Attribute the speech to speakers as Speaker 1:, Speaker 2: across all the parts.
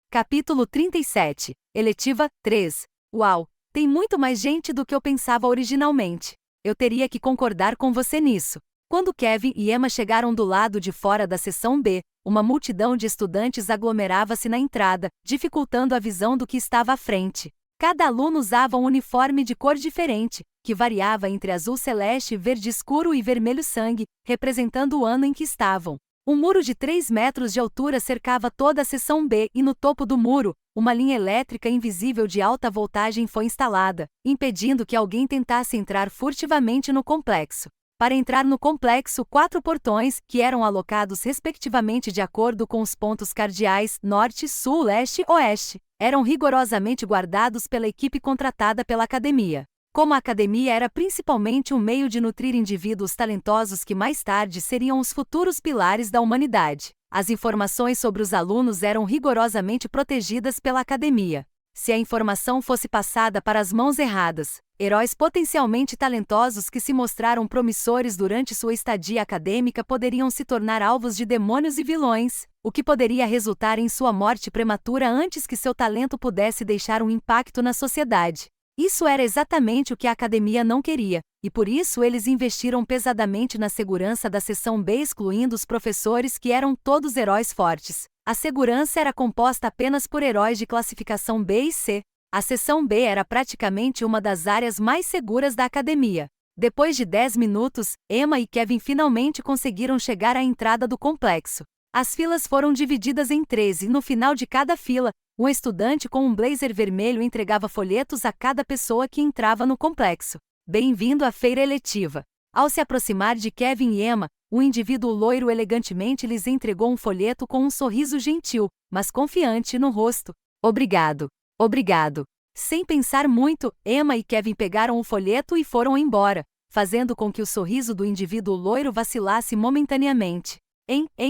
Speaker 1: Capítulo 37. Eletiva 3. Uau! Tem muito mais gente do que eu pensava originalmente. Eu teria que concordar com você nisso. Quando Kevin e Emma chegaram do lado de fora da seção B, uma multidão de estudantes aglomerava-se na entrada, dificultando a visão do que estava à frente. Cada aluno usava um uniforme de cor diferente, que variava entre azul celeste, verde escuro e vermelho sangue, representando o ano em que estavam. Um muro de 3 metros de altura cercava toda a seção B e no topo do muro, uma linha elétrica invisível de alta voltagem foi instalada, impedindo que alguém tentasse entrar furtivamente no complexo. Para entrar no complexo, 4 portões, que eram alocados respectivamente de acordo com os pontos cardeais norte, sul, leste e oeste, eram rigorosamente guardados pela equipe contratada pela academia. Como a academia era principalmente um meio de nutrir indivíduos talentosos que mais tarde seriam os futuros pilares da humanidade, as informações sobre os alunos eram rigorosamente protegidas pela academia. Se a informação fosse passada para as mãos erradas, heróis potencialmente talentosos que se mostraram promissores durante sua estadia acadêmica poderiam se tornar alvos de demônios e vilões, o que poderia resultar em sua morte prematura antes que seu talento pudesse deixar um impacto na sociedade. Isso era exatamente o que a academia não queria, e por isso eles investiram pesadamente na segurança da seção B, excluindo os professores que eram todos heróis fortes. A segurança era composta apenas por heróis de classificação B e C. A seção B era praticamente uma das áreas mais seguras da academia. Depois de 10 minutos, Emma e Kevin finalmente conseguiram chegar à entrada do complexo. As filas foram divididas em 13 e no final de cada fila, um estudante com um blazer vermelho entregava folhetos a cada pessoa que entrava no complexo. Bem-vindo à feira eletiva. Ao se aproximar de Kevin e Emma, o indivíduo loiro elegantemente lhes entregou um folheto com um sorriso gentil, mas confiante no rosto. Obrigado. Obrigado. Sem pensar muito, Emma e Kevin pegaram o folheto e foram embora, fazendo com que o sorriso do indivíduo loiro vacilasse momentaneamente.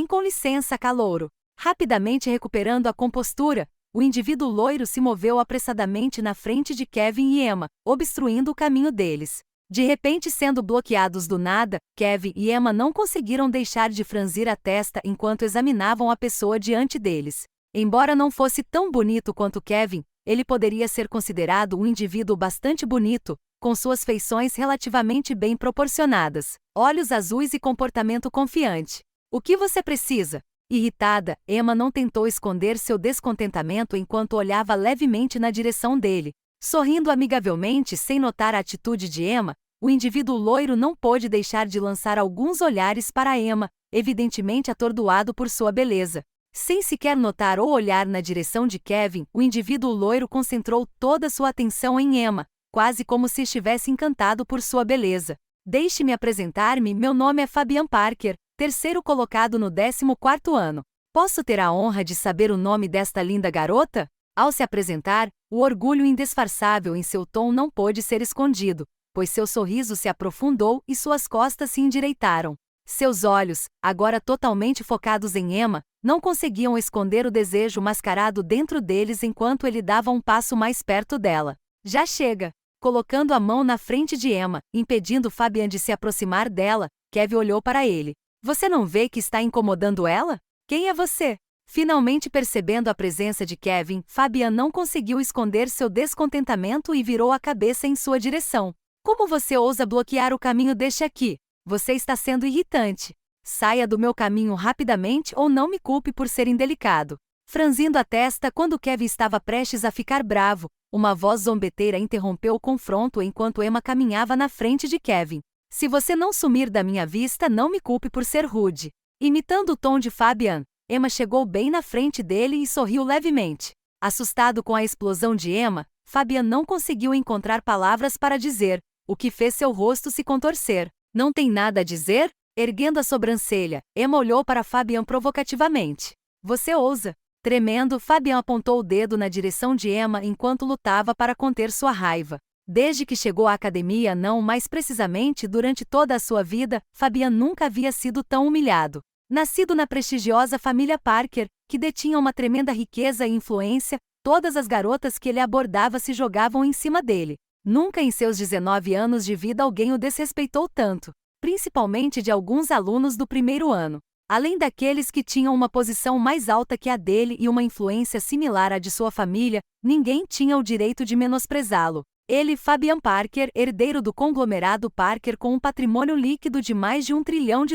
Speaker 1: Com licença, calouro. Rapidamente recuperando a compostura, o indivíduo loiro se moveu apressadamente na frente de Kevin e Emma, obstruindo o caminho deles. De repente, sendo bloqueados do nada, Kevin e Emma não conseguiram deixar de franzir a testa enquanto examinavam a pessoa diante deles. Embora não fosse tão bonito quanto Kevin, ele poderia ser considerado um indivíduo bastante bonito, com suas feições relativamente bem proporcionadas, olhos azuis e comportamento confiante. O que você precisa? Irritada, Emma não tentou esconder seu descontentamento enquanto olhava levemente na direção dele. Sorrindo amigavelmente sem notar a atitude de Emma, o indivíduo loiro não pôde deixar de lançar alguns olhares para Emma, evidentemente atordoado por sua beleza. Sem sequer notar ou olhar na direção de Kevin, o indivíduo loiro concentrou toda sua atenção em Emma, quase como se estivesse encantado por sua beleza. Deixe-me apresentar-me, meu nome é Fabian Parker, terceiro colocado no 14º ano. Posso ter a honra de saber o nome desta linda garota? Ao se apresentar, o orgulho indisfarçável em seu tom não pôde ser escondido, pois seu sorriso se aprofundou e suas costas se endireitaram. Seus olhos, agora totalmente focados em Emma, não conseguiam esconder o desejo mascarado dentro deles enquanto ele dava um passo mais perto dela. Já chega! Colocando a mão na frente de Emma, impedindo Fabian de se aproximar dela, Kevin olhou para ele. Você não vê que está incomodando ela? Quem é você? Finalmente percebendo a presença de Kevin, Fabian não conseguiu esconder seu descontentamento e virou a cabeça em sua direção. Como você ousa bloquear o caminho deste aqui? Você está sendo irritante. Saia do meu caminho rapidamente ou não me culpe por ser indelicado. Franzindo a testa quando Kevin estava prestes a ficar bravo, uma voz zombeteira interrompeu o confronto enquanto Emma caminhava na frente de Kevin. Se você não sumir da minha vista, não me culpe por ser rude. Imitando o tom de Fabian, Emma chegou bem na frente dele e sorriu levemente. Assustado com a explosão de Emma, Fabian não conseguiu encontrar palavras para dizer, o que fez seu rosto se contorcer. Não tem nada a dizer? Erguendo a sobrancelha, Emma olhou para Fabian provocativamente. Você ousa? Tremendo, Fabian apontou o dedo na direção de Emma enquanto lutava para conter sua raiva. Desde que chegou à academia, não mais precisamente durante toda a sua vida, Fabian nunca havia sido tão humilhado. Nascido na prestigiosa família Parker, que detinha uma tremenda riqueza e influência, todas as garotas que ele abordava se jogavam em cima dele. Nunca em seus 19 anos de vida alguém o desrespeitou tanto, principalmente de alguns alunos do primeiro ano. Além daqueles que tinham uma posição mais alta que a dele e uma influência similar à de sua família, ninguém tinha o direito de menosprezá-lo. Ele, Fabian Parker, herdeiro do conglomerado Parker com um patrimônio líquido de mais de $1 trilhão,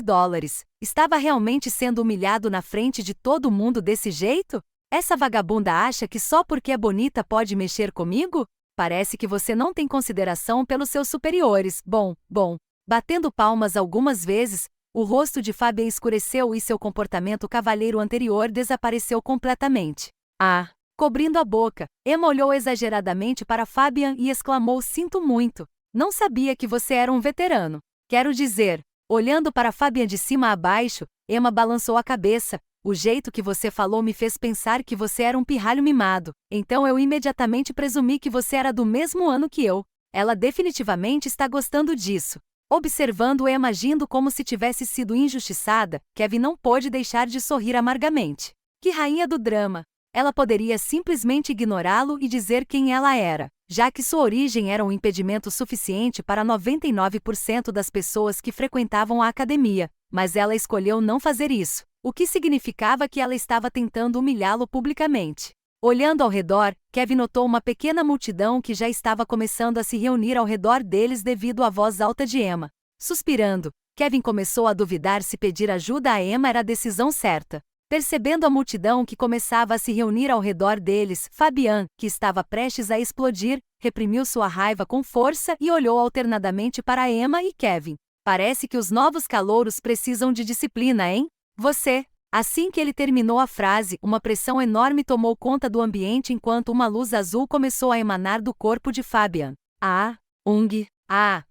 Speaker 1: estava realmente sendo humilhado na frente de todo mundo desse jeito? Essa vagabunda acha que só porque é bonita pode mexer comigo? Parece que você não tem consideração pelos seus superiores. Bom. Batendo palmas algumas vezes, o rosto de Fabian escureceu e seu comportamento cavalheiro anterior desapareceu completamente. Cobrindo a boca, Emma olhou exageradamente para Fabian e exclamou: "Sinto muito. Não sabia que você era um veterano. Quero dizer." Olhando para Fabian de cima a baixo, Emma balançou a cabeça. "O jeito que você falou me fez pensar que você era um pirralho mimado. Então eu imediatamente presumi que você era do mesmo ano que eu. Ela definitivamente está gostando disso." Observando Emma agindo como se tivesse sido injustiçada, Kevin não pôde deixar de sorrir amargamente. Que rainha do drama! Ela poderia simplesmente ignorá-lo e dizer quem ela era, já que sua origem era um impedimento suficiente para 99% das pessoas que frequentavam a academia, mas ela escolheu não fazer isso, o que significava que ela estava tentando humilhá-lo publicamente. Olhando ao redor, Kevin notou uma pequena multidão que já estava começando a se reunir ao redor deles devido à voz alta de Emma. Suspirando, Kevin começou a duvidar se pedir ajuda a Emma era a decisão certa. Percebendo a multidão que começava a se reunir ao redor deles, Fabian, que estava prestes a explodir, reprimiu sua raiva com força e olhou alternadamente para Emma e Kevin. "Parece que os novos calouros precisam de disciplina, hein? Você..." Assim que ele terminou a frase, uma pressão enorme tomou conta do ambiente enquanto uma luz azul começou a emanar do corpo de Fabian.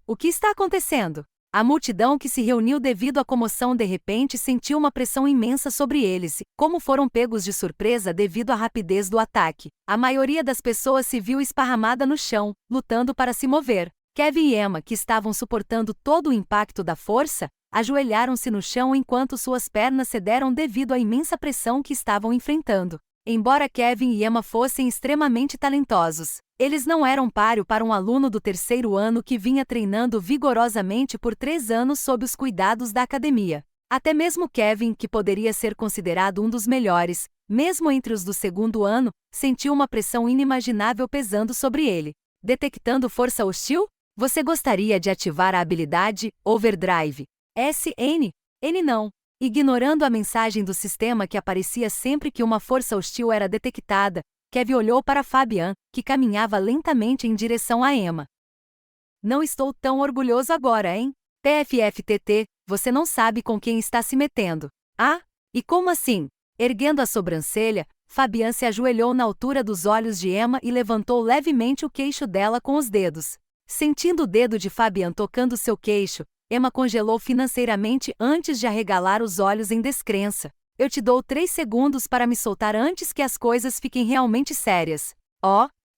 Speaker 1: O que está acontecendo? A multidão que se reuniu devido à comoção de repente sentiu uma pressão imensa sobre eles, como foram pegos de surpresa devido à rapidez do ataque. A maioria das pessoas se viu esparramada no chão, lutando para se mover. Kevin e Emma, que estavam suportando todo o impacto da força, ajoelharam-se no chão enquanto suas pernas cederam devido à imensa pressão que estavam enfrentando. Embora Kevin e Emma fossem extremamente talentosos, eles não eram páreo para um aluno do terceiro ano que vinha treinando vigorosamente por 3 anos sob os cuidados da academia. Até mesmo Kevin, que poderia ser considerado um dos melhores, mesmo entre os do segundo ano, sentiu uma pressão inimaginável pesando sobre ele. Detectando força hostil? Você gostaria de ativar a habilidade Overdrive? N não. Ignorando a mensagem do sistema que aparecia sempre que uma força hostil era detectada, Kevin olhou para Fabian, que caminhava lentamente em direção a Emma. "Não estou tão orgulhoso agora, hein? PFFTT, você não sabe com quem está se metendo." E como assim? Erguendo a sobrancelha, Fabian se ajoelhou na altura dos olhos de Emma e levantou levemente o queixo dela com os dedos. Sentindo o dedo de Fabian tocando seu queixo, Emma congelou financeiramente antes de arregalar os olhos em descrença. "Eu te dou 3 segundos para me soltar antes que as coisas fiquem realmente sérias."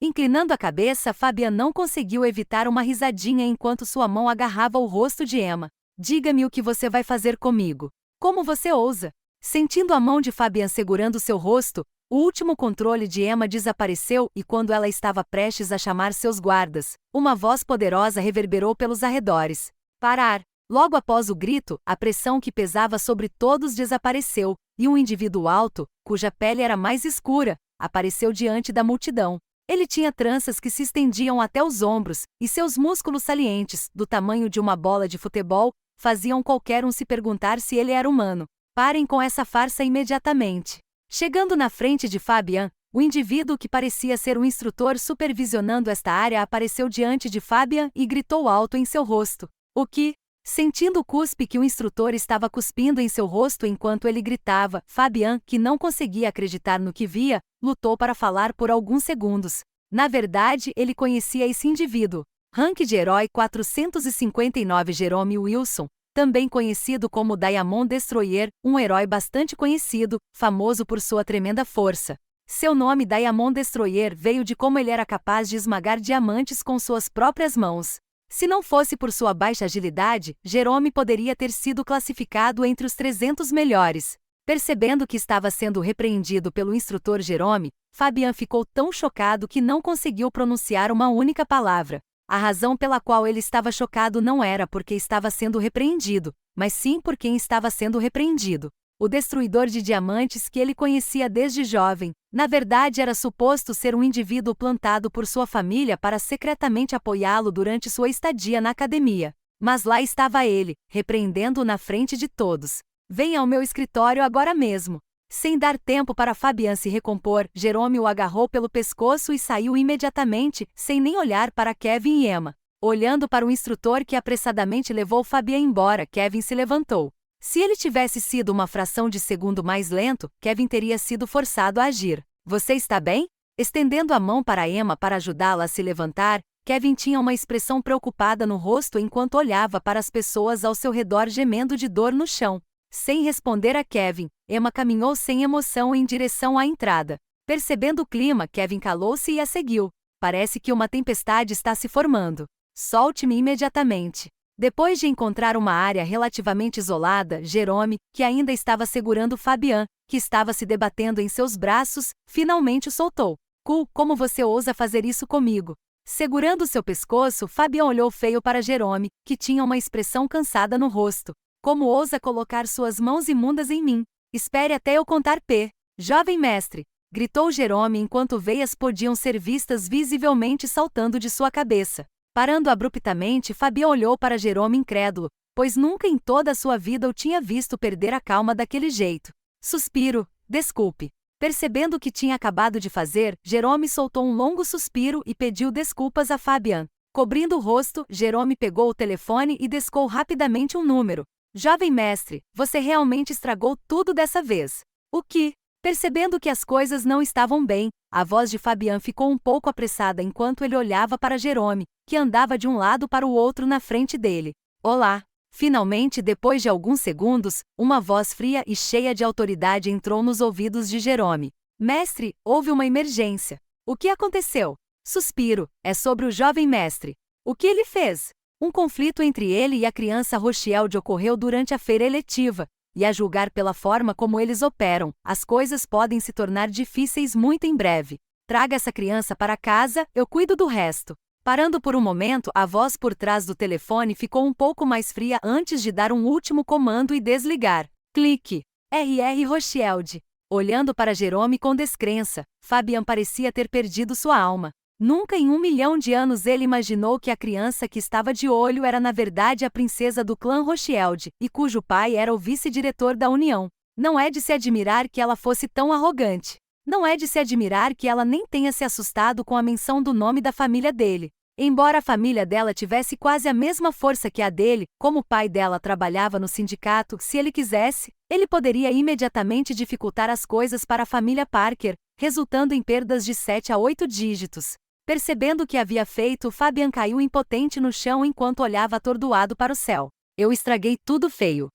Speaker 1: Inclinando a cabeça, Fabian não conseguiu evitar uma risadinha enquanto sua mão agarrava o rosto de Emma. "Diga-me o que você vai fazer comigo. Como você ousa?" Sentindo a mão de Fabian segurando seu rosto, o último controle de Emma desapareceu e quando ela estava prestes a chamar seus guardas, uma voz poderosa reverberou pelos arredores. "Parar!" Logo após o grito, a pressão que pesava sobre todos desapareceu, e um indivíduo alto, cuja pele era mais escura, apareceu diante da multidão. Ele tinha tranças que se estendiam até os ombros, e seus músculos salientes, do tamanho de uma bola de futebol, faziam qualquer um se perguntar se ele era humano. "Parem com essa farsa imediatamente." Chegando na frente de Fabian, o indivíduo que parecia ser o instrutor supervisionando esta área apareceu diante de Fabian e gritou alto em seu rosto. "O que?" Sentindo o cuspe que o instrutor estava cuspindo em seu rosto enquanto ele gritava, Fabian, que não conseguia acreditar no que via, lutou para falar por alguns segundos. Na verdade, ele conhecia esse indivíduo. Rank de herói 459 Jerome Wilson, também conhecido como Diamond Destroyer, um herói bastante conhecido, famoso por sua tremenda força. Seu nome Diamond Destroyer veio de como ele era capaz de esmagar diamantes com suas próprias mãos. Se não fosse por sua baixa agilidade, Jerome poderia ter sido classificado entre os 300 melhores. Percebendo que estava sendo repreendido pelo instrutor Jerome, Fabian ficou tão chocado que não conseguiu pronunciar uma única palavra. A razão pela qual ele estava chocado não era porque estava sendo repreendido, mas sim por quem estava sendo repreendido. o destruidor de diamantes que ele conhecia desde jovem, na verdade era suposto ser um indivíduo plantado por sua família para secretamente apoiá-lo durante sua estadia na academia. Mas lá estava ele, repreendendo-o na frente de todos. Venha ao meu escritório agora mesmo. Sem dar tempo para Fabian se recompor, Jerome o agarrou pelo pescoço e saiu imediatamente, sem nem olhar para Kevin e Emma. Olhando para o instrutor que apressadamente levou Fabian embora, Kevin se levantou. Se ele tivesse sido uma fração de segundo mais lento, Kevin teria sido forçado a agir. Você está bem? Estendendo a mão para Emma para ajudá-la a se levantar, Kevin tinha uma expressão preocupada no rosto enquanto olhava para as pessoas ao seu redor gemendo de dor no chão. Sem responder a Kevin, Emma caminhou sem emoção em direção à entrada. Percebendo o clima, Kevin calou-se e a seguiu. Parece que uma tempestade está se formando. Solte-me imediatamente. Depois de encontrar uma área relativamente isolada, Jerome, que ainda estava segurando Fabian, que estava se debatendo em seus braços, finalmente o soltou. Como você ousa fazer isso comigo? Segurando seu pescoço, Fabian olhou feio para Jerome, que tinha uma expressão cansada no rosto. Como ousa colocar suas mãos imundas em mim? Espere até eu contar P. Jovem mestre! Gritou Jerome enquanto veias podiam ser vistas visivelmente saltando de sua cabeça. Parando abruptamente, Fabian olhou para Jerome incrédulo, pois nunca em toda a sua vida o tinha visto perder a calma daquele jeito. Suspiro, desculpe. Percebendo o que tinha acabado de fazer, Jerome soltou um longo suspiro e pediu desculpas a Fabian. Cobrindo o rosto, Jerome pegou o telefone e discou rapidamente um número. Jovem mestre, você realmente estragou tudo dessa vez. O que? Percebendo que as coisas não estavam bem, a voz de Fabian ficou um pouco apressada enquanto ele olhava para Jerome, que andava de um lado para o outro na frente dele. Olá! Finalmente, depois de alguns segundos, uma voz fria e cheia de autoridade entrou nos ouvidos de Jerome. Mestre, houve uma emergência. O que aconteceu? Suspiro, é sobre o jovem mestre. O que ele fez? Um conflito entre ele e a criança Rochielde ocorreu durante a feira eletiva, e a julgar pela forma como eles operam, as coisas podem se tornar difíceis muito em breve. Traga essa criança para casa, eu cuido do resto. Parando por um momento, a voz por trás do telefone ficou um pouco mais fria antes de dar um último comando e desligar. Clique. R.R. Rochielde. Olhando para Jerome com descrença, Fabian parecia ter perdido sua alma. Nunca em 1 milhão de anos ele imaginou que a criança que estava de olho era na verdade a princesa do clã Rochielde, e cujo pai era o vice-diretor da União. Não é de se admirar que ela fosse tão arrogante. Não é de se admirar que ela nem tenha se assustado com a menção do nome da família dele. Embora a família dela tivesse quase a mesma força que a dele, como o pai dela trabalhava no sindicato, se ele quisesse, ele poderia imediatamente dificultar as coisas para a família Parker, resultando em perdas de 7 a 8 dígitos. Percebendo o que havia feito, Fabian caiu impotente no chão enquanto olhava atordoado para o céu. Eu estraguei tudo feio.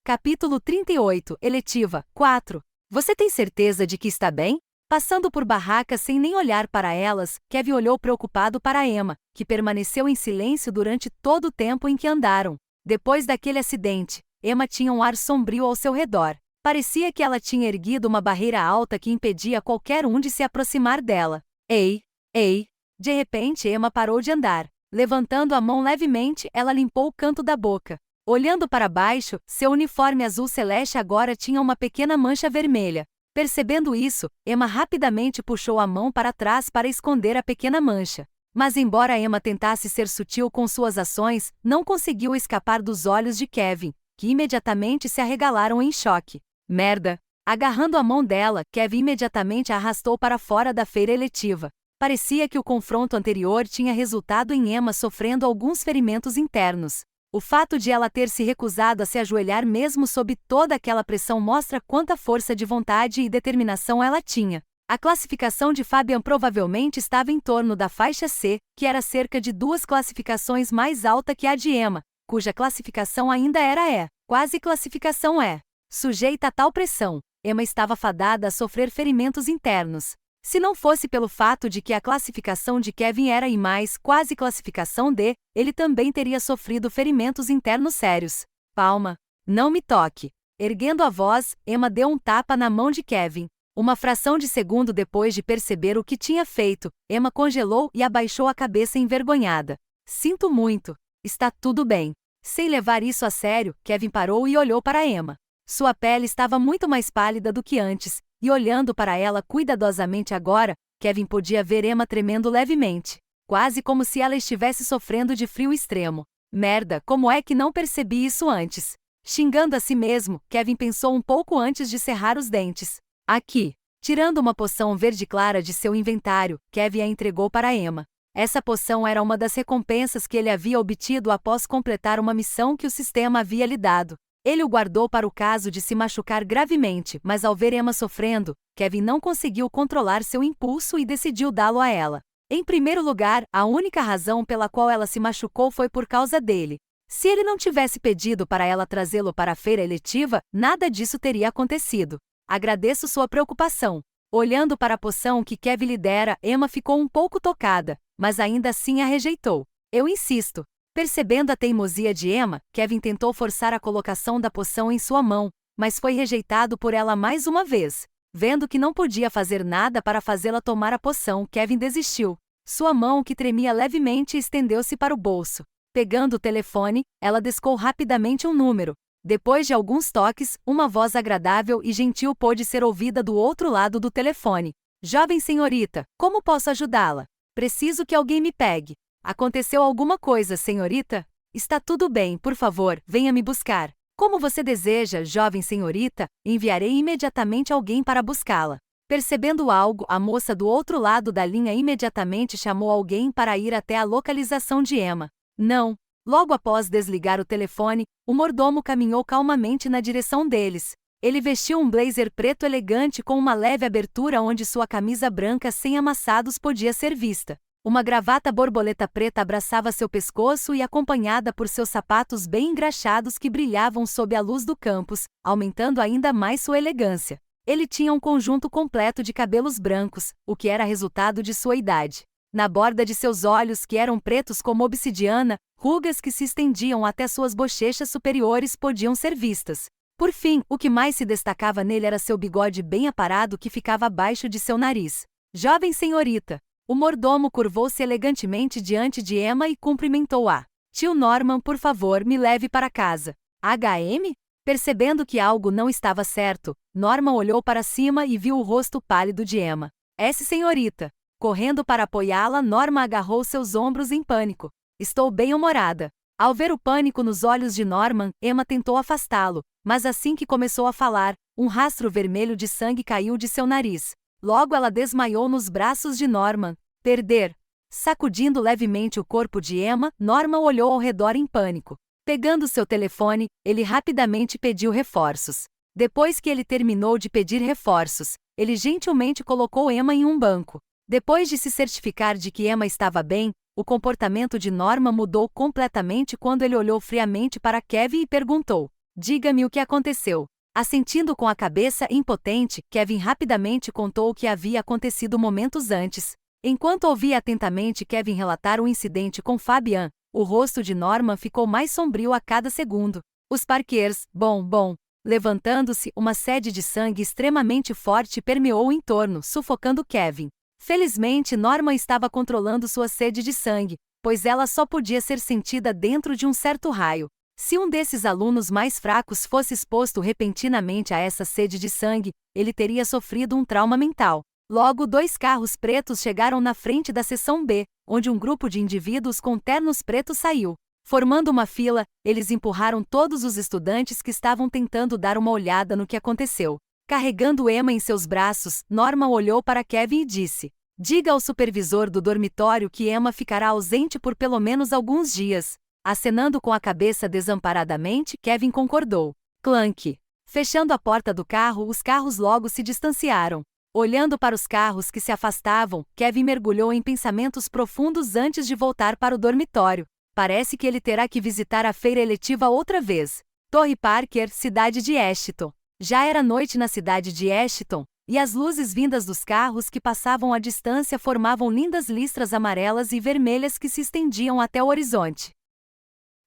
Speaker 1: Capítulo 38, Eletiva, 4. Você tem certeza de que está bem? Passando por barracas sem nem olhar para elas, Kevin olhou preocupado para Emma, que permaneceu em silêncio durante todo o tempo em que andaram. Depois daquele acidente, Emma tinha um ar sombrio ao seu redor. Parecia que ela tinha erguido uma barreira alta que impedia qualquer um de se aproximar dela. Ei! Ei! De repente Emma parou de andar. Levantando a mão levemente, ela limpou o canto da boca. Olhando para baixo, seu uniforme azul celeste agora tinha uma pequena mancha vermelha. Percebendo isso, Emma rapidamente puxou a mão para trás para esconder a pequena mancha. Mas embora Emma tentasse ser sutil com suas ações, não conseguiu escapar dos olhos de Kevin, que imediatamente se arregalaram em choque. Merda! Agarrando a mão dela, Kevin imediatamente a arrastou para fora da feira eletiva. Parecia que o confronto anterior tinha resultado em Emma sofrendo alguns ferimentos internos. O fato de ela ter se recusado a se ajoelhar mesmo sob toda aquela pressão mostra quanta força de vontade e determinação ela tinha. A classificação de Fabian provavelmente estava em torno da faixa C, que era cerca de 2 classificações mais alta que a de Emma, cuja classificação ainda era E, quase classificação E. Sujeita a tal pressão, Emma estava fadada a sofrer ferimentos internos. Se não fosse pelo fato de que a classificação de Kevin era I+, quase classificação D, ele também teria sofrido ferimentos internos sérios. Palma. Não me toque. Erguendo a voz, Emma deu um tapa na mão de Kevin. Uma fração de segundo depois de perceber o que tinha feito, Emma congelou e abaixou a cabeça envergonhada. Sinto muito. Está tudo bem. Sem levar isso a sério, Kevin parou e olhou para Emma. Sua pele estava muito mais pálida do que antes, e olhando para ela cuidadosamente agora, Kevin podia ver Emma tremendo levemente, quase como se ela estivesse sofrendo de frio extremo. Merda, como é que não percebi isso antes? Xingando a si mesmo, Kevin pensou um pouco antes de cerrar os dentes. Aqui. Tirando uma poção verde clara de seu inventário, Kevin a entregou para Emma. Essa poção era uma das recompensas que ele havia obtido após completar uma missão que o sistema havia lhe dado. Ele o guardou para o caso de se machucar gravemente, mas ao ver Emma sofrendo, Kevin não conseguiu controlar seu impulso e decidiu dá-lo a ela. Em primeiro lugar, a única razão pela qual ela se machucou foi por causa dele. Se ele não tivesse pedido para ela trazê-lo para a feira eletiva, nada disso teria acontecido. Agradeço sua preocupação. Olhando para a poção que Kevin lhe dera, Emma ficou um pouco tocada, mas ainda assim a rejeitou. Eu insisto. Percebendo a teimosia de Emma, Kevin tentou forçar a colocação da poção em sua mão, mas foi rejeitado por ela mais uma vez. Vendo que não podia fazer nada para fazê-la tomar a poção, Kevin desistiu. Sua mão, que tremia levemente, estendeu-se para o bolso. Pegando o telefone, ela discou rapidamente um número. Depois de alguns toques, uma voz agradável e gentil pôde ser ouvida do outro lado do telefone. Jovem senhorita, como posso ajudá-la? Preciso que alguém me pegue. Aconteceu alguma coisa, senhorita? Está tudo bem, por favor, venha me buscar. Como você deseja, jovem senhorita, enviarei imediatamente alguém para buscá-la. Percebendo algo, a moça do outro lado da linha imediatamente chamou alguém para ir até a localização de Emma. Não. Logo após desligar o telefone, o mordomo caminhou calmamente na direção deles. Ele vestiu um blazer preto elegante com uma leve abertura onde sua camisa branca sem amassados podia ser vista. Uma gravata borboleta preta abraçava seu pescoço e acompanhada por seus sapatos bem engraxados que brilhavam sob a luz do campus, aumentando ainda mais sua elegância. Ele tinha um conjunto completo de cabelos brancos, o que era resultado de sua idade. Na borda de seus olhos, que eram pretos como obsidiana, rugas que se estendiam até suas bochechas superiores podiam ser vistas. Por fim, o que mais se destacava nele era seu bigode bem aparado que ficava abaixo de seu nariz. Jovem senhorita. O mordomo curvou-se elegantemente diante de Emma e cumprimentou-a. Tio Norman, por favor, me leve para casa. HM? Percebendo que algo não estava certo, Norman olhou para cima e viu o rosto pálido de Emma. Senhorita. Correndo para apoiá-la, Norma agarrou seus ombros em pânico. Estou bem-humorada. Ao ver o pânico nos olhos de Norman, Emma tentou afastá-lo, mas assim que começou a falar, um rastro vermelho de sangue caiu de seu nariz. Logo ela desmaiou nos braços de Norman. Perder. Sacudindo levemente o corpo de Emma, Norman olhou ao redor em pânico. Pegando seu telefone, ele rapidamente pediu reforços. Depois que ele terminou de pedir reforços, ele gentilmente colocou Emma em um banco. Depois de se certificar de que Emma estava bem, o comportamento de Norma mudou completamente quando ele olhou friamente para Kevin e perguntou: diga-me o que aconteceu. Assentindo com a cabeça impotente, Kevin rapidamente contou o que havia acontecido momentos antes. Enquanto ouvia atentamente Kevin relatar o incidente com Fabian, o rosto de Norman ficou mais sombrio a cada segundo. Os Parkers, bom. Levantando-se, uma sede de sangue extremamente forte permeou o entorno, sufocando Kevin. Felizmente, Norma estava controlando sua sede de sangue, pois ela só podia ser sentida dentro de um certo raio. Se um desses alunos mais fracos fosse exposto repentinamente a essa sede de sangue, ele teria sofrido um trauma mental. Logo, 2 carros pretos chegaram na frente da seção B, onde um grupo de indivíduos com ternos pretos saiu. Formando uma fila, eles empurraram todos os estudantes que estavam tentando dar uma olhada no que aconteceu. Carregando Emma em seus braços, Norma olhou para Kevin e disse: diga ao supervisor do dormitório que Emma ficará ausente por pelo menos alguns dias. Acenando com a cabeça desamparadamente, Kevin concordou. Clank. Fechando a porta do carro, os carros logo se distanciaram. Olhando para os carros que se afastavam, Kevin mergulhou em pensamentos profundos antes de voltar para o dormitório. Parece que ele terá que visitar a feira eletiva outra vez. Torre Parker, cidade de Ashton. Já era noite na cidade de Ashton, e as luzes vindas dos carros que passavam à distância formavam lindas listras amarelas e vermelhas que se estendiam até o horizonte.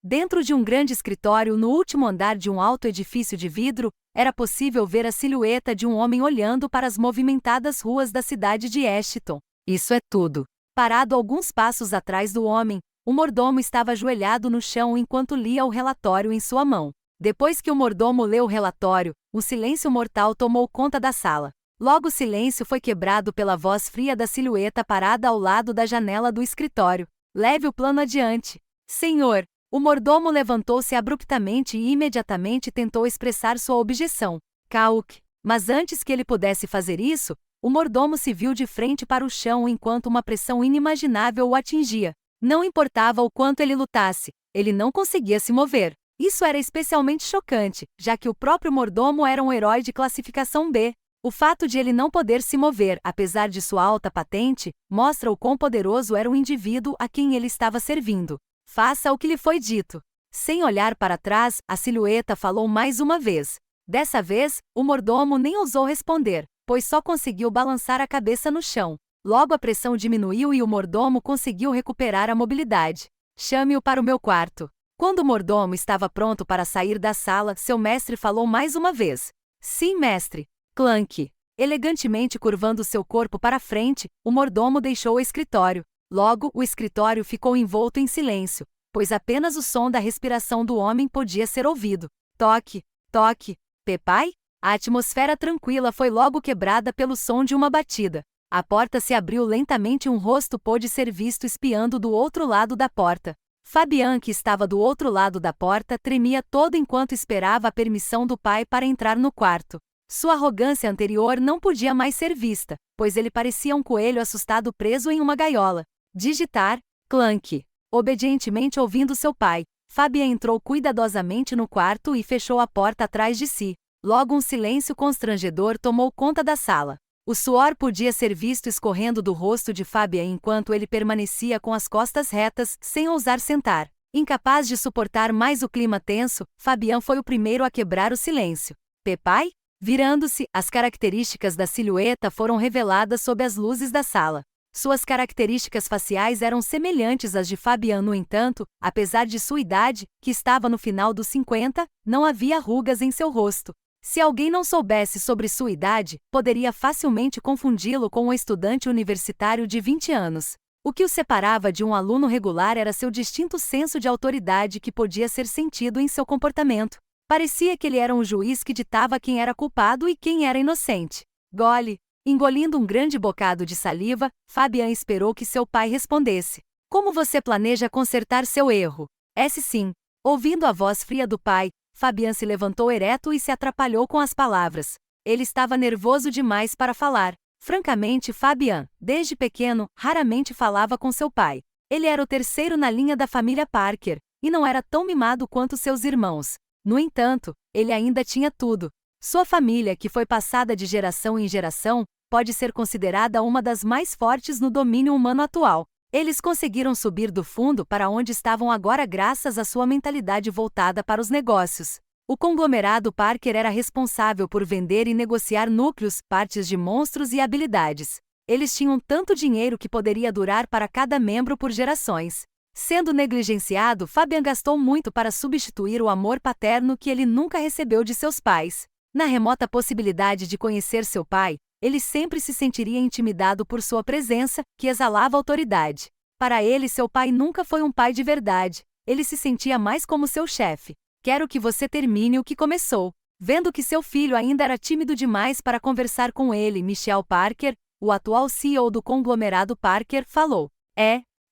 Speaker 1: Dentro de um grande escritório no último andar de um alto edifício de vidro, era possível ver a silhueta de um homem olhando para as movimentadas ruas da cidade de Ashton. Isso é tudo. Parado alguns passos atrás do homem, o mordomo estava ajoelhado no chão enquanto lia o relatório em sua mão. Depois que o mordomo leu o relatório, um silêncio mortal tomou conta da sala. Logo o silêncio foi quebrado pela voz fria da silhueta parada ao lado da janela do escritório. Leve o plano adiante. Senhor! O mordomo levantou-se abruptamente e imediatamente tentou expressar sua objeção. Kauk! Mas antes que ele pudesse fazer isso, o mordomo se viu de frente para o chão enquanto uma pressão inimaginável o atingia. Não importava o quanto ele lutasse, ele não conseguia se mover. Isso era especialmente chocante, já que o próprio mordomo era um herói de classificação B. O fato de ele não poder se mover, apesar de sua alta patente, mostra o quão poderoso era o indivíduo a quem ele estava servindo. Faça o que lhe foi dito. Sem olhar para trás, a silhueta falou mais uma vez. Dessa vez, o mordomo nem ousou responder, pois só conseguiu balançar a cabeça no chão. Logo a pressão diminuiu e o mordomo conseguiu recuperar a mobilidade. Chame-o para o meu quarto. Quando o mordomo estava pronto para sair da sala, seu mestre falou mais uma vez. Sim, mestre. Clank. Elegantemente curvando seu corpo para frente, o mordomo deixou o escritório. Logo, o escritório ficou envolto em silêncio, pois apenas o som da respiração do homem podia ser ouvido. Toque, toque. Pepai? A atmosfera tranquila foi logo quebrada pelo som de uma batida. A porta se abriu lentamente e um rosto pôde ser visto espiando do outro lado da porta. Fabian, que estava do outro lado da porta, tremia todo enquanto esperava a permissão do pai para entrar no quarto. Sua arrogância anterior não podia mais ser vista, pois ele parecia um coelho assustado preso em uma gaiola. Digitar, Clank. Obedientemente ouvindo seu pai, Fabian entrou cuidadosamente no quarto e fechou a porta atrás de si. Logo um silêncio constrangedor tomou conta da sala. O suor podia ser visto escorrendo do rosto de Fabian enquanto ele permanecia com as costas retas, sem ousar sentar. Incapaz de suportar mais o clima tenso, Fabian foi o primeiro a quebrar o silêncio. Pepai? Virando-se, as características da silhueta foram reveladas sob as luzes da sala. Suas características faciais eram semelhantes às de Fabian, no entanto, apesar de sua idade, que estava no final dos 50, não havia rugas em seu rosto. Se alguém não soubesse sobre sua idade, poderia facilmente confundi-lo com um estudante universitário de 20 anos. O que o separava de um aluno regular era seu distinto senso de autoridade que podia ser sentido em seu comportamento. Parecia que ele era um juiz que ditava quem era culpado e quem era inocente. Gole. Engolindo um grande bocado de saliva, Fabian esperou que seu pai respondesse. Como você planeja consertar seu erro? Sim. Ouvindo a voz fria do pai, Fabian se levantou ereto e se atrapalhou com as palavras. Ele estava nervoso demais para falar. Francamente, Fabian, desde pequeno, raramente falava com seu pai. Ele era o terceiro na linha da família Parker, e não era tão mimado quanto seus irmãos. No entanto, ele ainda tinha tudo. Sua família, que foi passada de geração em geração, pode ser considerada uma das mais fortes no domínio humano atual. Eles conseguiram subir do fundo para onde estavam agora graças à sua mentalidade voltada para os negócios. O conglomerado Parker era responsável por vender e negociar núcleos, partes de monstros e habilidades. Eles tinham tanto dinheiro que poderia durar para cada membro por gerações. Sendo negligenciado, Fabian gastou muito para substituir o amor paterno que ele nunca recebeu de seus pais. Na remota possibilidade de conhecer seu pai, ele sempre se sentiria intimidado por sua presença, que exalava autoridade. Para ele, seu pai nunca foi um pai de verdade. Ele se sentia mais como seu chefe. Quero que você termine o que começou. Vendo que seu filho ainda era tímido demais para conversar com ele, Michelle Parker, o atual CEO do conglomerado Parker, falou.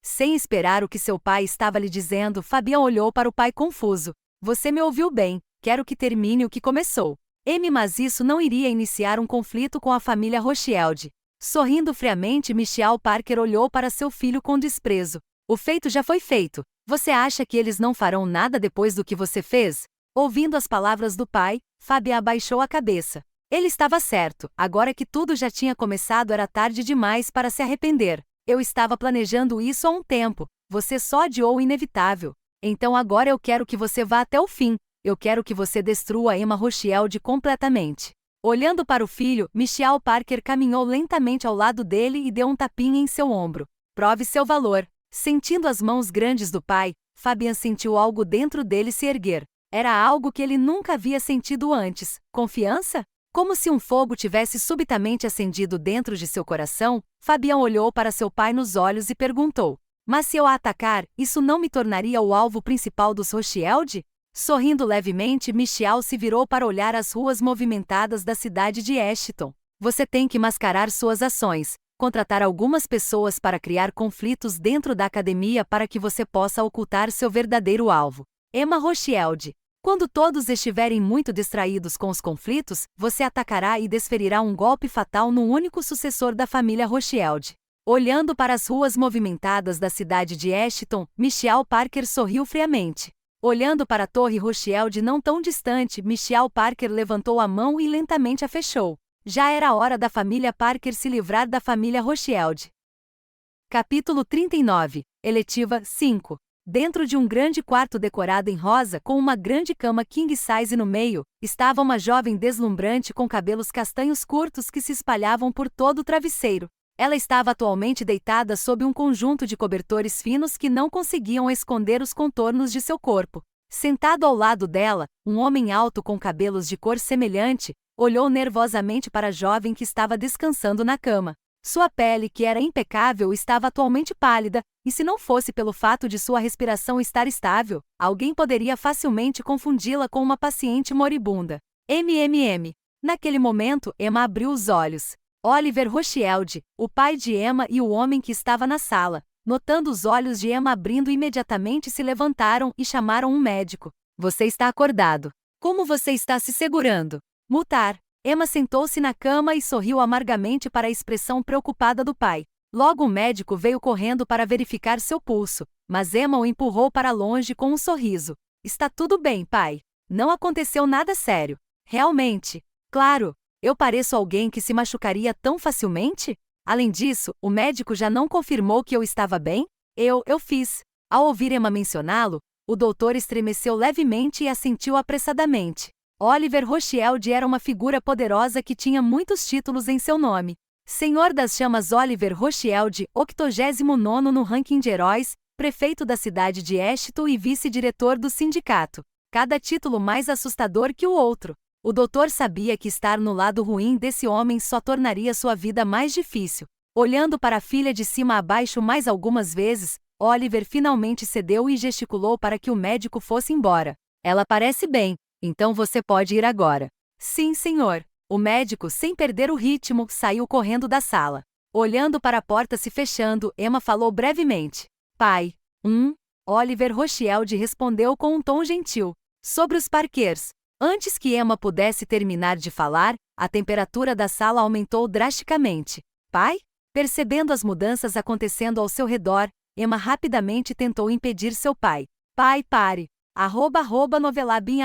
Speaker 1: Sem esperar o que seu pai estava lhe dizendo, Fabian olhou para o pai confuso. Você me ouviu bem, quero que termine o que começou. Mas isso não iria iniciar um conflito com a família Rothschild. Sorrindo friamente, Michelle Parker olhou para seu filho com desprezo. O feito já foi feito. Você acha que eles não farão nada depois do que você fez? Ouvindo as palavras do pai, Fabian abaixou a cabeça. Ele estava certo. Agora que tudo já tinha começado, era tarde demais para se arrepender. Eu estava planejando isso há um tempo. Você só adiou o inevitável. Então agora eu quero que você vá até o fim. Eu quero que você destrua Emma Rothschild completamente. Olhando para o filho, Michelle Parker caminhou lentamente ao lado dele e deu um tapinha em seu ombro. Prove seu valor. Sentindo as mãos grandes do pai, Fabian sentiu algo dentro dele se erguer. Era algo que ele nunca havia sentido antes. Confiança? Como se um fogo tivesse subitamente acendido dentro de seu coração, Fabian olhou para seu pai nos olhos e perguntou. Mas se eu a atacar, isso não me tornaria o alvo principal dos Rothschild? Sorrindo levemente, Michelle se virou para olhar as ruas movimentadas da cidade de Ashton. Você tem que mascarar suas ações, contratar algumas pessoas para criar conflitos dentro da academia para que você possa ocultar seu verdadeiro alvo. Emma Rothschild. Quando todos estiverem muito distraídos com os conflitos, você atacará e desferirá um golpe fatal no único sucessor da família Rothschild. Olhando para as ruas movimentadas da cidade de Ashton, Michelle Parker sorriu friamente. Olhando para a Torre Rothschild não tão distante, Michelle Parker levantou a mão e lentamente a fechou. Já era a hora da família Parker se livrar da família Rothschild. Capítulo 39. Eletiva 5. Dentro de um grande quarto decorado em rosa com uma grande cama king size no meio, estava uma jovem deslumbrante com cabelos castanhos curtos que se espalhavam por todo o travesseiro. Ela estava atualmente deitada sob um conjunto de cobertores finos que não conseguiam esconder os contornos de seu corpo. Sentado ao lado dela, um homem alto com cabelos de cor semelhante, olhou nervosamente para a jovem que estava descansando na cama. Sua pele, que era impecável, estava atualmente pálida, e se não fosse pelo fato de sua respiração estar estável, alguém poderia facilmente confundi-la com uma paciente moribunda. Naquele momento, Emma abriu os olhos. Oliver Rothschild, o pai de Emma e o homem que estava na sala, notando os olhos de Emma abrindo imediatamente se levantaram e chamaram um médico. Você está acordado. Como você está se segurando? Mutar. Emma sentou-se na cama e sorriu amargamente para a expressão preocupada do pai. Logo o médico veio correndo para verificar seu pulso, mas Emma o empurrou para longe com um sorriso. Está tudo bem, pai. Não aconteceu nada sério. Realmente. Claro. Eu pareço alguém que se machucaria tão facilmente? Além disso, o médico já não confirmou que eu estava bem? Eu fiz. Ao ouvir Emma mencioná-lo, o doutor estremeceu levemente e assentiu apressadamente. Oliver Rothschild era uma figura poderosa que tinha muitos títulos em seu nome. Senhor das Chamas Oliver Rothschild, 89º no ranking de heróis, prefeito da cidade de Ashton e vice-diretor do sindicato. Cada título mais assustador que o outro. O doutor sabia que estar no lado ruim desse homem só tornaria sua vida mais difícil. Olhando para a filha de cima a baixo mais algumas vezes, Oliver finalmente cedeu e gesticulou para que o médico fosse embora. Ela parece bem, então você pode ir agora. Sim, senhor. O médico, sem perder o ritmo, saiu correndo da sala. Olhando para a porta se fechando, Emma falou brevemente. Pai. Oliver Rothschild respondeu com um tom gentil. Sobre os Parkers. Antes que Emma pudesse terminar de falar, a temperatura da sala aumentou drasticamente. Pai? Percebendo as mudanças acontecendo ao seu redor, Emma rapidamente tentou impedir seu pai. Pai, pare. @novelabim.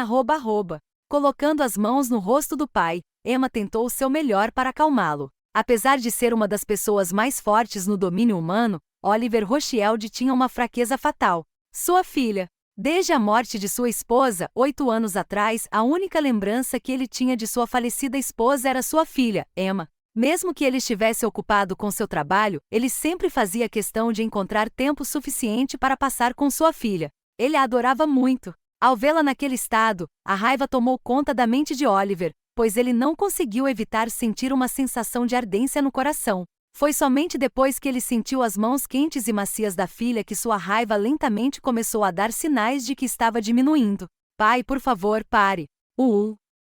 Speaker 1: Colocando as mãos no rosto do pai, Emma tentou o seu melhor para acalmá-lo. Apesar de ser uma das pessoas mais fortes no domínio humano, Oliver Rothschild tinha uma fraqueza fatal. Sua filha. Desde a morte de sua esposa, 8 anos atrás, a única lembrança que ele tinha de sua falecida esposa era sua filha, Emma. Mesmo que ele estivesse ocupado com seu trabalho, ele sempre fazia questão de encontrar tempo suficiente para passar com sua filha. Ele a adorava muito. Ao vê-la naquele estado, a raiva tomou conta da mente de Oliver, pois ele não conseguiu evitar sentir uma sensação de ardência no coração. Foi somente depois que ele sentiu as mãos quentes e macias da filha que sua raiva lentamente começou a dar sinais de que estava diminuindo. Pai, por favor, pare.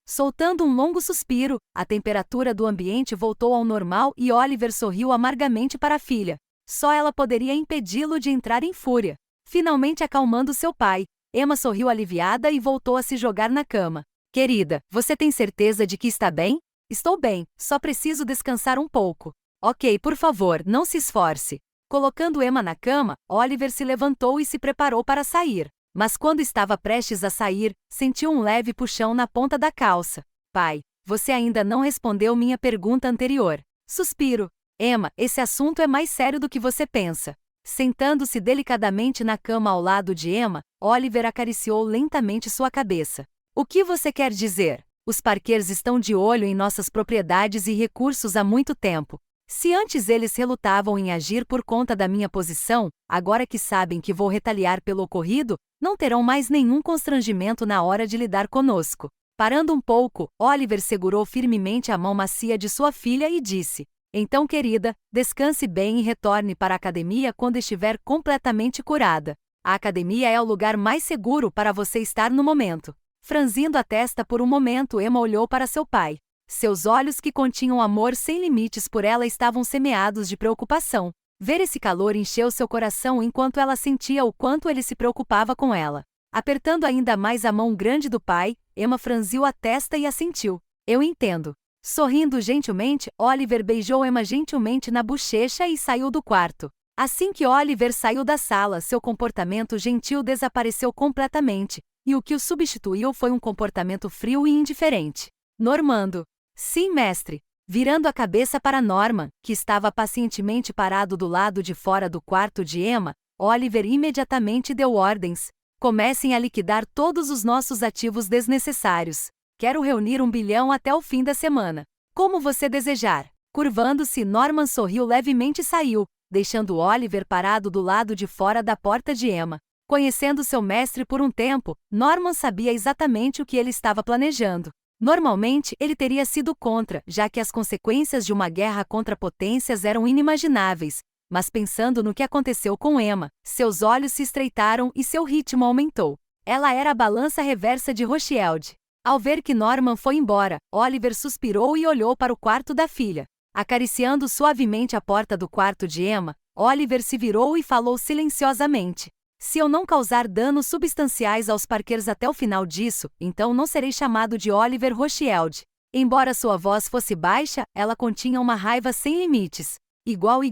Speaker 1: Soltando um longo suspiro, a temperatura do ambiente voltou ao normal e Oliver sorriu amargamente para a filha. Só ela poderia impedi-lo de entrar em fúria. Finalmente acalmando seu pai, Emma sorriu aliviada e voltou a se jogar na cama. Querida, você tem certeza de que está bem? Estou bem, só preciso descansar um pouco. Ok, por favor, não se esforce. Colocando Emma na cama, Oliver se levantou e se preparou para sair. Mas quando estava prestes a sair, sentiu um leve puxão na ponta da calça. Pai, você ainda não respondeu minha pergunta anterior. Suspiro. Emma, esse assunto é mais sério do que você pensa. Sentando-se delicadamente na cama ao lado de Emma, Oliver acariciou lentamente sua cabeça. O que você quer dizer? Os Parkers estão de olho em nossas propriedades e recursos há muito tempo. Se antes eles relutavam em agir por conta da minha posição, agora que sabem que vou retaliar pelo ocorrido, não terão mais nenhum constrangimento na hora de lidar conosco. Parando um pouco, Oliver segurou firmemente a mão macia de sua filha e disse: Então, querida, descanse bem e retorne para a academia quando estiver completamente curada. A academia é o lugar mais seguro para você estar no momento. Franzindo a testa por um momento, Emma olhou para seu pai. Seus olhos, que continham amor sem limites por ela, estavam semeados de preocupação. Ver esse calor encheu seu coração enquanto ela sentia o quanto ele se preocupava com ela. Apertando ainda mais a mão grande do pai, Emma franziu a testa e assentiu. Eu entendo. Sorrindo gentilmente, Oliver beijou Emma gentilmente na bochecha e saiu do quarto. Assim que Oliver saiu da sala, seu comportamento gentil desapareceu completamente, e o que o substituiu foi um comportamento frio e indiferente. Normando. Sim, mestre. Virando a cabeça para Norman, que estava pacientemente parado do lado de fora do quarto de Emma, Oliver imediatamente deu ordens. Comecem a liquidar todos os nossos ativos desnecessários. Quero reunir 1 bilhão até o fim da semana. Como você desejar. Curvando-se, Norman sorriu levemente e saiu, deixando Oliver parado do lado de fora da porta de Emma. Conhecendo seu mestre por um tempo, Norman sabia exatamente o que ele estava planejando. Normalmente, ele teria sido contra, já que as consequências de uma guerra contra potências eram inimagináveis. Mas pensando no que aconteceu com Emma, seus olhos se estreitaram e seu ritmo aumentou. Ela era a balança reversa de Rothschild. Ao ver que Norman foi embora, Oliver suspirou e olhou para o quarto da filha. Acariciando suavemente a porta do quarto de Emma, Oliver se virou e falou silenciosamente. Se eu não causar danos substanciais aos Parkers até o final disso, então não serei chamado de Oliver Rothschild. Embora sua voz fosse baixa, ela continha uma raiva sem limites. Igual.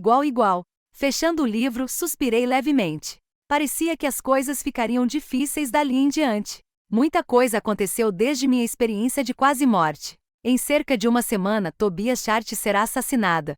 Speaker 1: Fechando o livro, suspirei levemente. Parecia que as coisas ficariam difíceis dali em diante. Muita coisa aconteceu desde minha experiência de quase morte. Em cerca de uma semana, Tobias Chart será assassinada.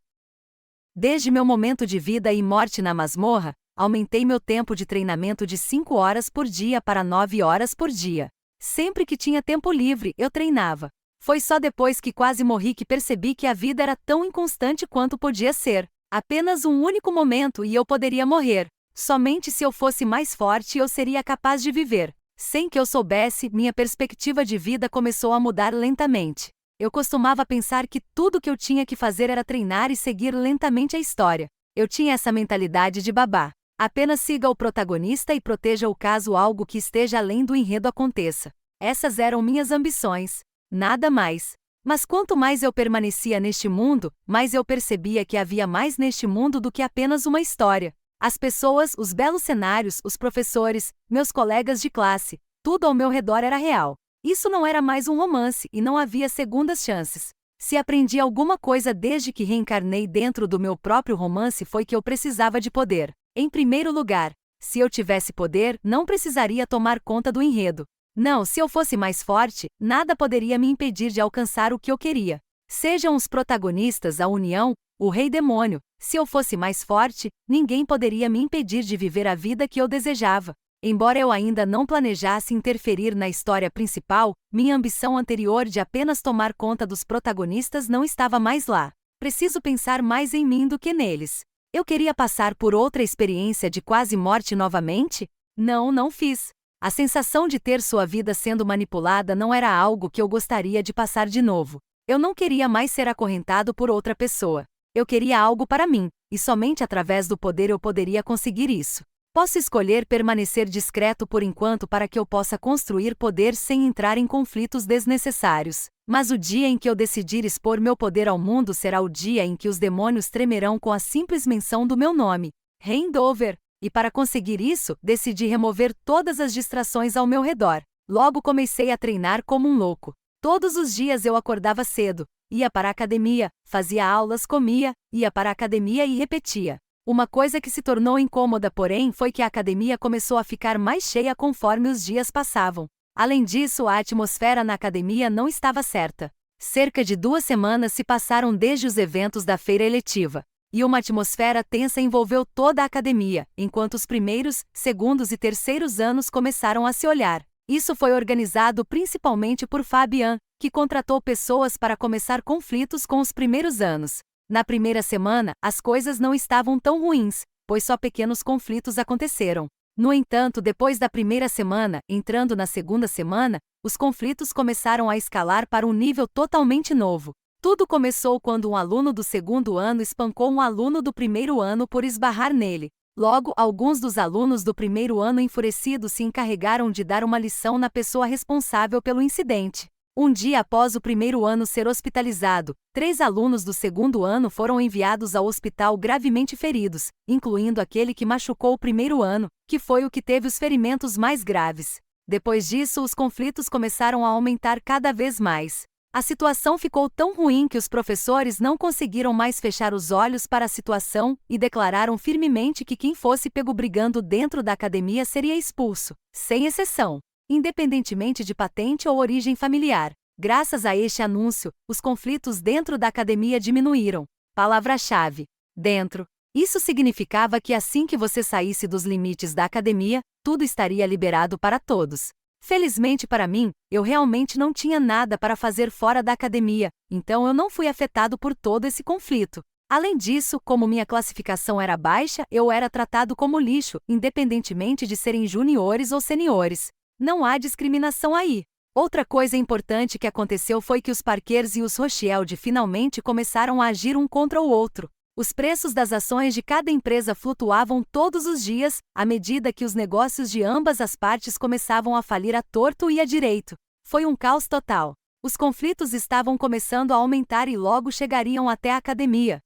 Speaker 1: Desde meu momento de vida e morte na masmorra, aumentei meu tempo de treinamento de 5 horas por dia para 9 horas por dia. Sempre que tinha tempo livre, eu treinava. Foi só depois que quase morri que percebi que a vida era tão inconstante quanto podia ser. Apenas um único momento e eu poderia morrer. Somente se eu fosse mais forte eu seria capaz de viver. Sem que eu soubesse, minha perspectiva de vida começou a mudar lentamente. Eu costumava pensar que tudo que eu tinha que fazer era treinar e seguir lentamente a história. Eu tinha essa mentalidade de babá. Apenas siga o protagonista e proteja-o caso algo que esteja além do enredo aconteça. Essas eram minhas ambições. Nada mais. Mas quanto mais eu permanecia neste mundo, mais eu percebia que havia mais neste mundo do que apenas uma história. As pessoas, os belos cenários, os professores, meus colegas de classe, tudo ao meu redor era real. Isso não era mais um romance e não havia segundas chances. Se aprendi alguma coisa desde que reencarnei dentro do meu próprio romance foi que eu precisava de poder. Em primeiro lugar, se eu tivesse poder, não precisaria tomar conta do enredo. Não, se eu fosse mais forte, nada poderia me impedir de alcançar o que eu queria. Sejam os protagonistas, a união, o rei demônio. Se eu fosse mais forte, ninguém poderia me impedir de viver a vida que eu desejava. Embora eu ainda não planejasse interferir na história principal, minha ambição anterior de apenas tomar conta dos protagonistas não estava mais lá. Preciso pensar mais em mim do que neles. Eu queria passar por outra experiência de quase morte novamente? Não fiz. A sensação de ter sua vida sendo manipulada não era algo que eu gostaria de passar de novo. Eu não queria mais ser acorrentado por outra pessoa. Eu queria algo para mim, e somente através do poder eu poderia conseguir isso. Posso escolher permanecer discreto por enquanto para que eu possa construir poder sem entrar em conflitos desnecessários. Mas o dia em que eu decidir expor meu poder ao mundo será o dia em que os demônios tremerão com a simples menção do meu nome, Reignover. E para conseguir isso, decidi remover todas as distrações ao meu redor. Logo comecei a treinar como um louco. Todos os dias eu acordava cedo, ia para a academia, fazia aulas, comia, ia para a academia e repetia. Uma coisa que se tornou incômoda, porém, foi que a academia começou a ficar mais cheia conforme os dias passavam. Além disso, a atmosfera na academia não estava certa. Cerca de 2 semanas se passaram desde os eventos da feira eletiva. E uma atmosfera tensa envolveu toda a academia, enquanto os primeiros, segundos e terceiros anos começaram a se olhar. Isso foi organizado principalmente por Fabian, que contratou pessoas para começar conflitos com os primeiros anos. Na primeira semana, as coisas não estavam tão ruins, pois só pequenos conflitos aconteceram. No entanto, depois da primeira semana, entrando na segunda semana, os conflitos começaram a escalar para um nível totalmente novo. Tudo começou quando um aluno do segundo ano espancou um aluno do primeiro ano por esbarrar nele. Logo, alguns dos alunos do primeiro ano enfurecidos se encarregaram de dar uma lição na pessoa responsável pelo incidente. Um dia após o primeiro ano ser hospitalizado, 3 alunos do segundo ano foram enviados ao hospital gravemente feridos, incluindo aquele que machucou o primeiro ano, que foi o que teve os ferimentos mais graves. Depois disso, os conflitos começaram a aumentar cada vez mais. A situação ficou tão ruim que os professores não conseguiram mais fechar os olhos para a situação e declararam firmemente que quem fosse pego brigando dentro da academia seria expulso, sem exceção, independentemente de patente ou origem familiar. Graças a este anúncio, os conflitos dentro da academia diminuíram. Palavra-chave: dentro. Isso significava que assim que você saísse dos limites da academia, tudo estaria liberado para todos. Felizmente para mim, eu realmente não tinha nada para fazer fora da academia, então eu não fui afetado por todo esse conflito. Além disso, como minha classificação era baixa, eu era tratado como lixo, independentemente de serem juniores ou seniores. Não há discriminação aí. Outra coisa importante que aconteceu foi que os Parkers e os Rothschild finalmente começaram a agir um contra o outro. Os preços das ações de cada empresa flutuavam todos os dias, à medida que os negócios de ambas as partes começavam a falir à torto e à direito. Foi um caos total. Os conflitos estavam começando a aumentar e logo chegariam até a academia.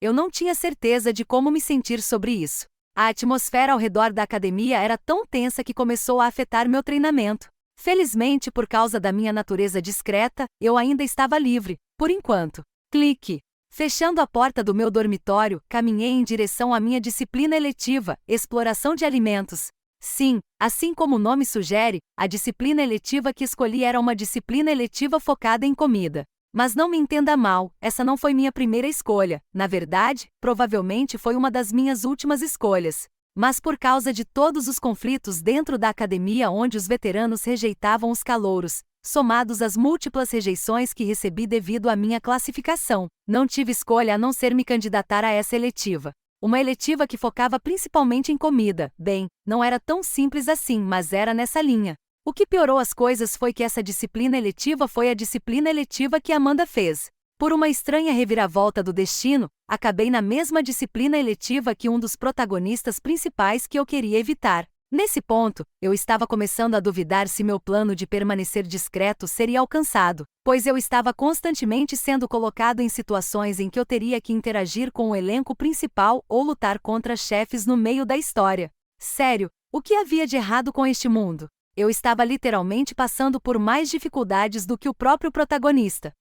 Speaker 1: Eu não tinha certeza de como me sentir sobre isso. A atmosfera ao redor da academia era tão tensa que começou a afetar meu treinamento. Felizmente, por causa da minha natureza discreta, eu ainda estava livre, por enquanto. Clique. Fechando a porta do meu dormitório, caminhei em direção à minha disciplina eletiva, Exploração de Alimentos. Sim, assim como o nome sugere, a disciplina eletiva que escolhi era uma disciplina eletiva focada em comida. Mas não me entenda mal, essa não foi minha primeira escolha. Na verdade, provavelmente foi uma das minhas últimas escolhas. Mas por causa de todos os conflitos dentro da academia onde os veteranos rejeitavam os calouros, somados às múltiplas rejeições que recebi devido à minha classificação, não tive escolha a não ser me candidatar a essa eletiva. Uma eletiva que focava principalmente em comida. Bem, não era tão simples assim, mas era nessa linha. O que piorou as coisas foi que essa disciplina eletiva foi a disciplina eletiva que Amanda fez. Por uma estranha reviravolta do destino, acabei na mesma disciplina eletiva que um dos protagonistas principais que eu queria evitar. Nesse ponto, eu estava começando a duvidar se meu plano de permanecer discreto seria alcançado, pois eu estava constantemente sendo colocado em situações em que eu teria que interagir com o elenco principal ou lutar contra chefes no meio da história. Sério, o que havia de errado com este mundo? Eu estava literalmente passando por mais dificuldades do que o próprio protagonista.